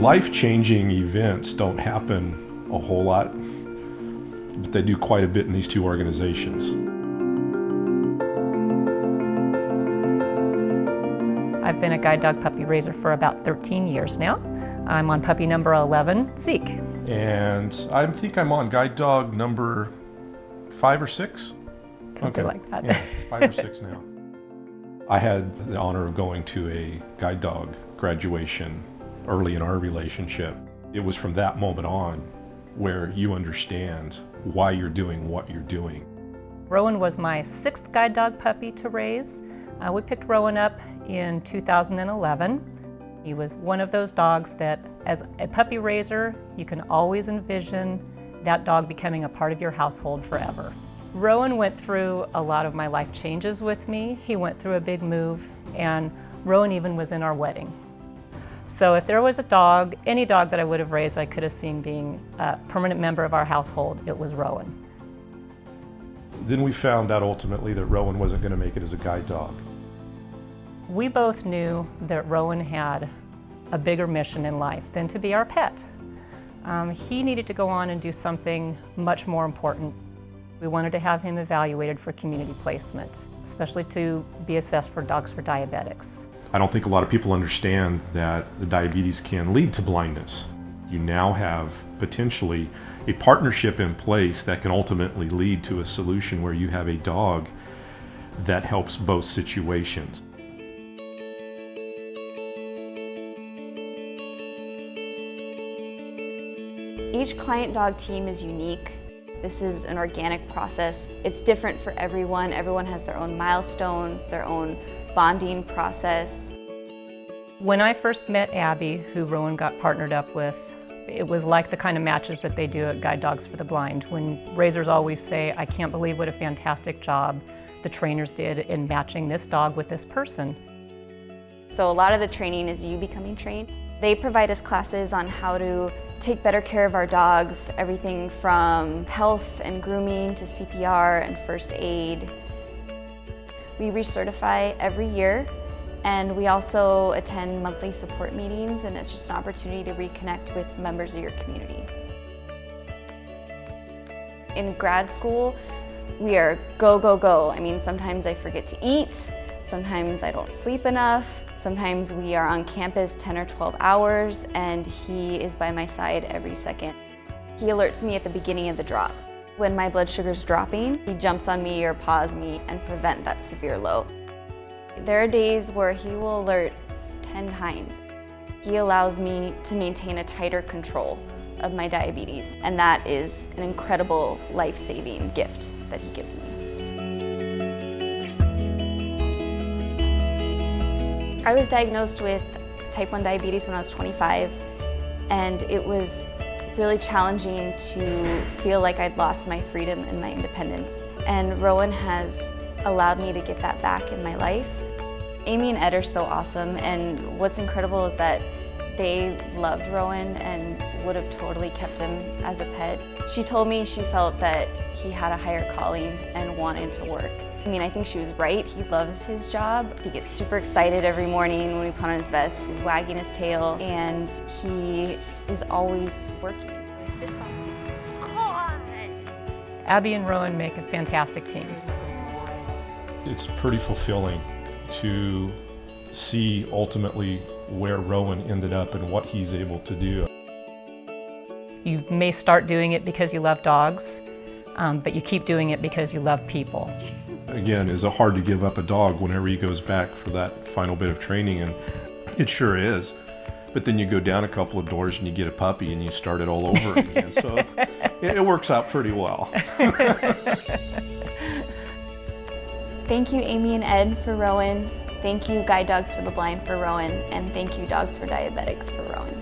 Life-changing events don't happen a whole lot, but they do quite a bit in these two organizations. I've been a guide dog puppy raiser for about 13 years now. I'm on puppy number 11, Zeke. And I think I'm on guide dog number 5 or 6. Something like that. Yeah, 5 or 6 now. I had the honor of going to a guide dog graduation early in our relationship. It was from that moment on where you understand why you're doing what you're doing. Rowan was my 6th guide dog puppy to raise. We picked Rowan up in 2011. He was one of those dogs that, as a puppy raiser, you can always envision that dog becoming a part of your household forever. Rowan went through a lot of my life changes with me. He went through a big move, and Rowan even was in our wedding. So if there was a dog, any dog that I would have raised I could have seen being a permanent member of our household, it was Rowan. Then we found out ultimately that Rowan wasn't going to make it as a guide dog. We both knew that Rowan had a bigger mission in life than to be our pet. He needed to go on and do something much more important. We wanted to have him evaluated for community placement, especially to be assessed for Dogs4Diabetics. I don't think a lot of people understand that the diabetes can lead to blindness. You now have potentially a partnership in place that can ultimately lead to a solution where you have a dog that helps both situations. Each client dog team is unique. This is an organic process. It's different for everyone. Everyone has their own milestones, their own bonding process. When I first met Abby, who Rowan got partnered up with, it was like the kind of matches that they do at Guide Dogs for the Blind, when raisers always say, "I can't believe what a fantastic job the trainers did in matching this dog with this person." So a lot of the training is you becoming trained. They provide us classes on how to take better care of our dogs, everything from health and grooming to CPR and first aid. We recertify every year, and we also attend monthly support meetings, and it's just an opportunity to reconnect with members of your community. In grad school, we are go, go, go. I mean, sometimes I forget to eat, sometimes I don't sleep enough, sometimes we are on campus 10 or 12 hours, and he is by my side every second. He alerts me at the beginning of the drop. When my blood sugar's dropping, he jumps on me or paws me and prevent that severe low. There are days where he will alert 10 times. He allows me to maintain a tighter control of my diabetes, and that is an incredible life-saving gift that he gives me. I was diagnosed with type 1 diabetes when I was 25, and it was really challenging to feel like I'd lost my freedom and my independence. And Rowan has allowed me to get that back in my life. Amy and Ed are so awesome, and what's incredible is that they loved Rowan and would have totally kept him as a pet. She told me she felt that he had a higher calling and wanted to work. I mean, I think she was right. He loves his job. He gets super excited every morning when we put on his vest. He's wagging his tail, and he is always working. Abby and Rowan make a fantastic team. It's pretty fulfilling to see ultimately where Rowan ended up and what he's able to do. You may start doing it because you love dogs, but you keep doing it because you love people. Again, is it hard to give up a dog whenever he goes back for that final bit of training? And it sure is. But then you go down a couple of doors and you get a puppy and you start it all over again. So it works out pretty well. Thank you, Amy and Ed, for Rowan. Thank you, Guide Dogs for the Blind for Rowan. And thank you, Dogs4Diabetics for Rowan.